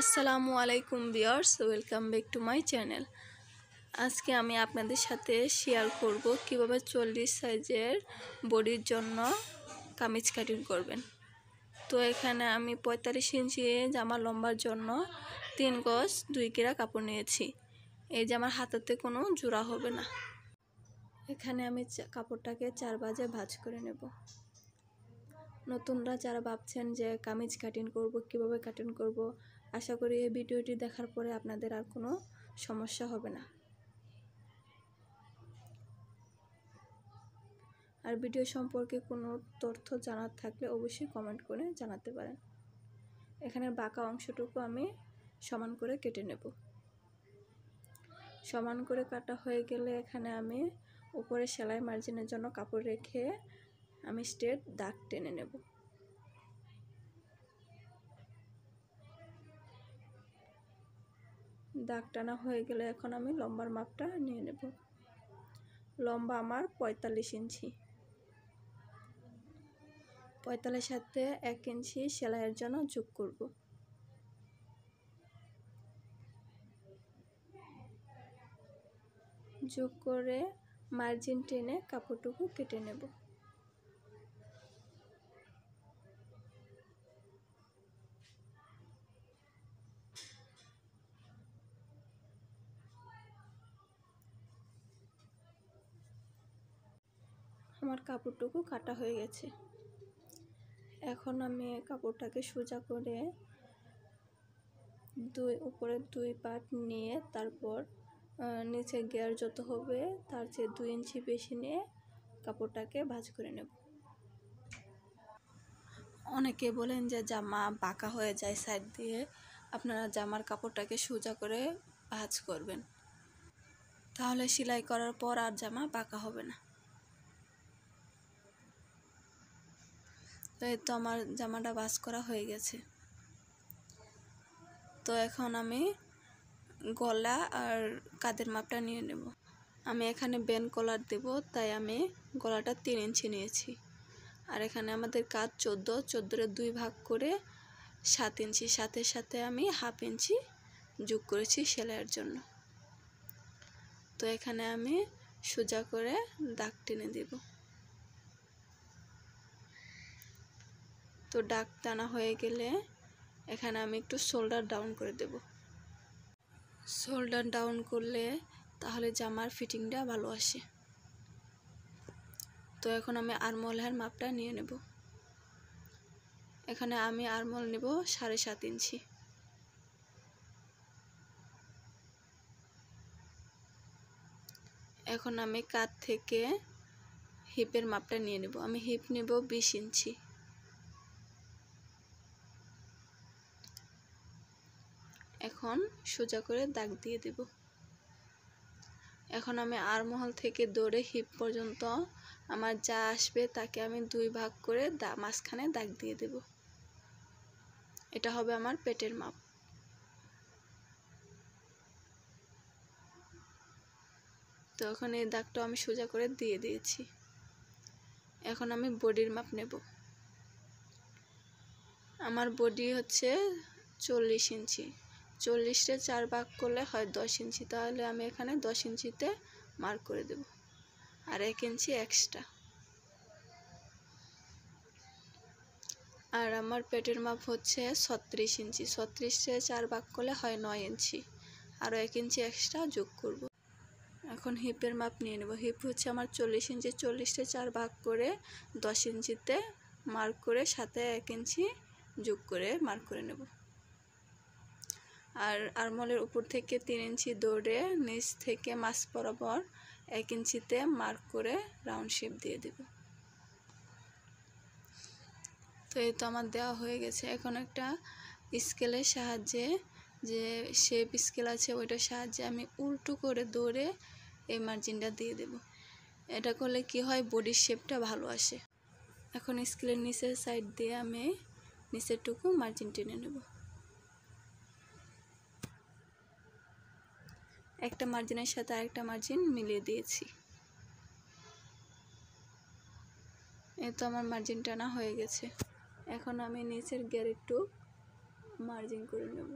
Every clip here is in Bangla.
আসসালামু আলাইকুম viewers, welcome back to my channel. আজকে আমি আপনাদের সাথে শেয়ার করব কিভাবে 40 সাইজের বডির জন্য কামিজ কাটিং করবেন। তো এখানে আমি 45 ইঞ্চি জামা লম্বার জন্য 3 গজ 2 গিরা কাপড় নিয়েছি। এই জামার হাতাতে কোনো জোড়া হবে না। এখানে আমি কাপড়টাকে 4 ভাঁজে ভাঁজ করে নেব। নতুনরা যারা ভাবছেন যে কামিজ কাটিং করব, কিভাবে কাটিং করব, আশা করি এই ভিডিওটি দেখার পরে আপনাদের আর কোনো সমস্যা হবে না। আর ভিডিও সম্পর্কে কোনো তথ্য জানার থাকলে অবশ্যই কমেন্ট করে জানাতে পারেন। এখানে বাঁকা অংশটুকু আমি সমান করে কেটে নেব। সমান করে কাটা হয়ে গেলে এখানে আমি উপরে সেলাই মার্জিনের জন্য কাপড় রেখে আমি স্ট্রেট দাগ টেনে নেব। দাগ টানা হয়ে গেলে এখন আমি লম্বার মাপটা নিয়ে নেব। লম্বা আমার 45 ইঞ্চি। 45 সাথে 1 ইঞ্চি সেলাইয়ের জন্য যোগ করব। যোগ করে মার্জিন টেনে কাপড়টুকু কেটে নেব। আমার কাপড়টুকু কাটা হয়ে গেছে। এখন আমি কাপড়টাকে সোজা করে উপরে 2 পার্ট নিয়ে তারপর নিচে গিয়ার যত হবে তার চেয়ে 2 ইঞ্চি বেশি নিয়ে কাপড়টাকে ভাঁজ করে নেব। অনেকে বলেন যে জামা বাঁকা হয়ে যায় সাইড দিয়ে, আপনারা জামার কাপড়টাকে সোজা করে ভাঁজ করবেন, তাহলে সেলাই করার পর আর জামা বাঁকা হবে না। তো এই তো আমার জামাটা ভাঁজ করা হয়ে গেছে। তো এখন আমি গলা আর কাঁধের মাপটা নিয়ে নেব। আমি এখানে বেন কলার দেব, তাই আমি গলাটা 3 ইঞ্চি নিয়েছি। আর এখানে আমাদের কাঁধ 14 2 ভাগ করে 7 ইঞ্চি, সাথে সাথে আমি হাফ ইঞ্চি যোগ করেছি সেলাইয়ের জন্য। তো এখানে আমি সোজা করে দাগ টেনে দেব। তো দাগ টানা হয়ে গেলে এখানে আমি একটু শোল্ডার ডাউন করে দেব। শোল্ডার ডাউন করলে তাহলে জামার ফিটিংটা ভালো আসে। তো এখন আমি আর্মহোলের মাপটা নিয়ে নেব। এখানে আমি আর্মহোল নেব 7.5 ইঞ্চি। এখন আমি কাঁধ থেকে হিপের মাপটা নিয়ে নেব। আমি হিপ নেব 20 ইঞ্চি। এখন সোজা করে দাগ দিয়ে দেব। এখন আমি আর্মহোল থেকে ধরে হিপ পর্যন্ত আমার যা আসবে তাকে আমি 2 ভাগ করে মাঝখানে দাগ দিয়ে দেব। এটা হবে আমার পেটের মাপ। তো এখন এই দাগটা আমি সোজা করে দিয়ে দিয়েছি। এখন আমি বডির মাপ নেব। আমার বডি হচ্ছে 40 ইঞ্চি। 40-টা 4 ভাগ করলে হয় 10 ইঞ্চি, তাহলে আমি এখানে 10 ইঞ্চিতে মার্ক করে দেব আর 1 ইঞ্চি এক্সট্রা। আর আমার পেটের মাপ হচ্ছে 36 ইঞ্চি। 36-টা 4 ভাগ করলে হয় 9 ইঞ্চি, আরও 1 ইঞ্চি এক্সট্রা যোগ করব। এখন হিপের মাপ নিয়ে নেব। হিপ হচ্ছে আমার 40 ইঞ্চি। 40-টা 4 ভাগ করে 10 ইঞ্চিতে মার্ক করে সাথে 1 ইঞ্চি যোগ করে মার্ক করে নেব। আর আর্মহোলের উপর থেকে 3 ইঞ্চি ধরে নিচ থেকে মাছ বরাবর 1 ইঞ্চিতে মার্ক করে রাউন্ড শেপ দিয়ে দেব। তো এই তো আমার দেওয়া হয়ে গেছে। এখন একটা স্কেলের সাহায্যে, যে শেপ স্কেল আছে ওইটার সাহায্যে আমি উল্টো করে ধরে এই মার্জিনটা দিয়ে দেব। এটা করলে কি হয়, বডির শেপটা ভালো আসে। এখন স্কেলের নিচের সাইড দিয়ে আমি নিচেরটুকু মার্জিন টেনে নেব। একটা মার্জিনের সাথে আরেকটা মার্জিন মিলিয়ে দিয়েছি। এই তো আমার মার্জিন টানা হয়ে গেছে। এখন আমি নিচের গের একটু মার্জিন করে নেব।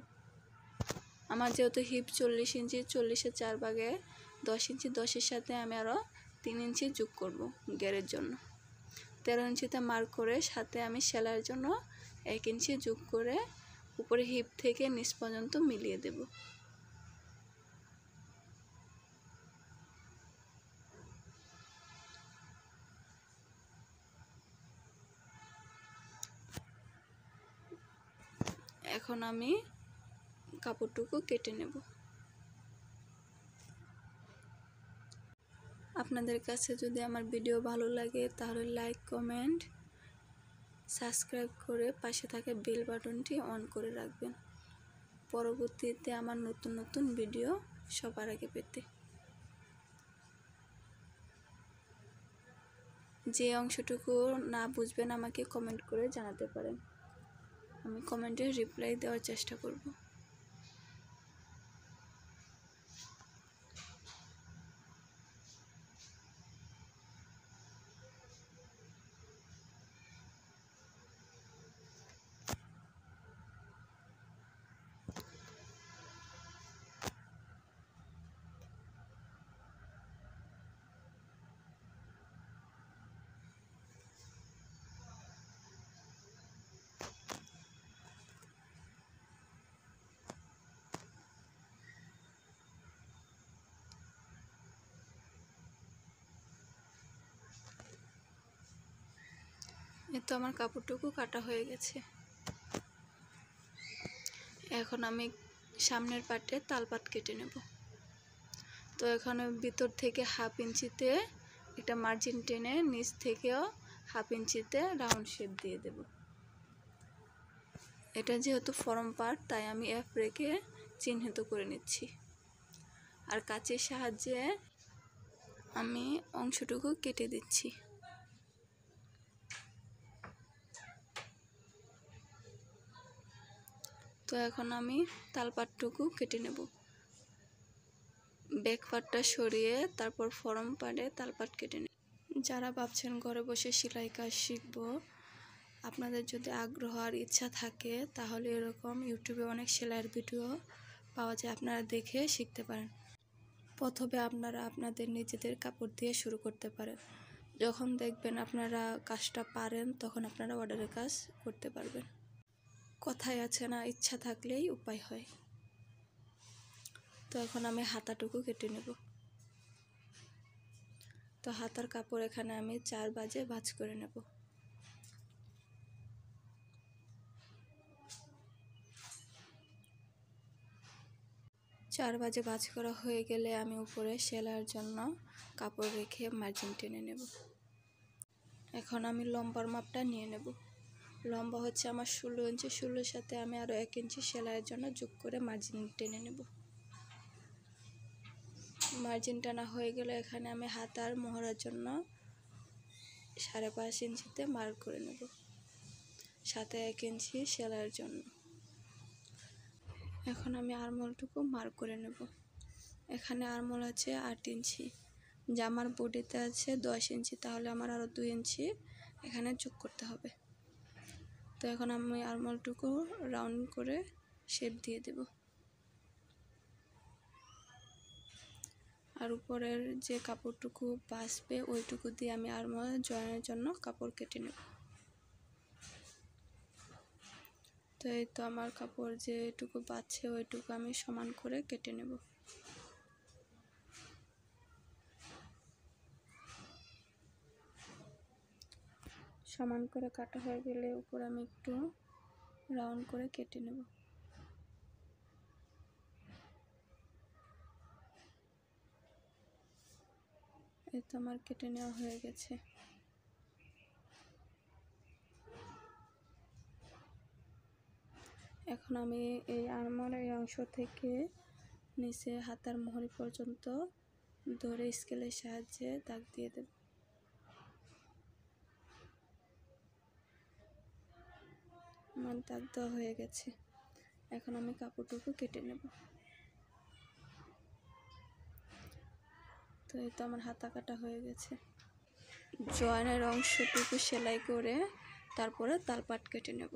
আমার যেহেতু হিপ 40 ইঞ্চি, 40-এর 4 ভাগে 10 ইঞ্চি, 10-এর সাথে আমি আরও 3 ইঞ্চি যোগ করব ঘেরের জন্য। 13 ইঞ্চিতে মার্ক করে সাথে আমি সেলাইয়ের জন্য 1 ইঞ্চি যোগ করে উপরে হিপ থেকে নিচ পর্যন্ত মিলিয়ে দেব। এখন আমি কাপড়টুকু কেটে নেব। আপনাদের কাছে যদি আমার ভিডিও ভালো লাগে তাহলে লাইক, কমেন্ট, সাবস্ক্রাইব করে পাশে থাকা বেল বাটনটি অন করে রাখবেন, পরবর্তীতে আমার নতুন নতুন ভিডিও সবার আগে পেতে। যে অংশটুকু না বুঝবেন আমাকে কমেন্ট করে জানাতে পারেন, আমি কমেন্টে রিপ্লাই দেওয়ার চেষ্টা করব। এই তো আমার কাপড়টুকু কাটা হয়ে গেছে। এখন আমি সামনের পাটে তালপাট কেটে নেব। তো এখানে ভিতর থেকে 1/2 ইঞ্চিতে একটা মার্জিন টেনে নিচ থেকেও 1/2 ইঞ্চিতে রাউন্ড শেপ দিয়ে দেব। এটা যেহেতু ফরম পার্ট তাই আমি এফ রেখে চিহ্নিত করে নিচ্ছি, আর কাঁচির সাহায্যে আমি অংশটুকু কেটে দিচ্ছি। তো এখন আমি তালপাটটুকু কেটে নেব। ব্যাক পার্টটা সরিয়ে তারপর ফরম পার্টে তালপাট কেটে নেব। যারা ভাবছেন ঘরে বসে সেলাই কাজ শিখব, আপনাদের যদি আগ্রহ আর ইচ্ছা থাকে তাহলে এরকম ইউটিউবে অনেক সেলাইয়ের ভিডিও পাওয়া যায়, আপনারা দেখে শিখতে পারেন। প্রথমে আপনারা আপনাদের নিজেদের কাপড় দিয়ে শুরু করতে পারেন। যখন দেখবেন আপনারা কাজটা পারেন তখন আপনারা অর্ডারের কাজ করতে পারবেন। কথায় আছে না, ইচ্ছা থাকলেই উপায় হয়। তো এখন আমি হাতাটুকু কেটে নেব। তো হাতার কাপড় এখানে আমি 4 ভাঁজে ভাঁজ করে নেব। চার ভাঁজে ভাঁজ করা হয়ে গেলে আমি উপরে সেলাইয়ের জন্য কাপড় রেখে মার্জিন টেনে নেব। এখন আমি লম্বার মাপটা নিয়ে নেব। লম্বা হচ্ছে আমার 16 ইঞ্চি। 16-এর সাথে আমি আরও 1 ইঞ্চি সেলাইয়ের জন্য যোগ করে মার্জিন টেনে নেব। মার্জিন টানা হয়ে গেলে এখানে আমি হাতার মোহরার জন্য 5.5 ইঞ্চিতে মার্ক করে নেব, সাথে 1 ইঞ্চি সেলাইয়ের জন্য। এখন আমি আরমোলটুকু মার্ক করে নেব। এখানে আরমোল আছে 8 ইঞ্চি, জামার বডিতে আছে 10 ইঞ্চি, তাহলে আমার আরও 2 ইঞ্চি এখানে যোগ করতে হবে। তো এখন আমি আরমোলটুকু রাউন্ড করে শেপ দিয়ে দেব। আর উপরের যে কাপড়টুকু বাঁচবে ওইটুকু দিয়ে আমি আরমোল জয়েনের জন্য কাপড় কেটে নেব। তো এই তো আমার কাপড় যেটুকু বাঁচছে ওইটুকু আমি সমান করে কেটে নেব। সমান করে কাটা হয়ে গেলে উপর আমি একটু রাউন্ড করে কেটে নেব। এই তো আমার কেটে নেওয়া হয়ে গেছে। এখন আমি এই আরমোলের এই অংশ থেকে নিচে হাতার মোহরি পর্যন্ত ধরে স্কেলের সাহায্যে দাগ দিয়ে দেব। আমার দাগ দেওয়া হয়ে গেছে। এখন আমি কাপড়টুকু কেটে নেব। তো এই তো আমার হাতা কাটা হয়ে গেছে। জয়েনের অংশটুকু সেলাই করে তারপরে তালপাট কেটে নেব।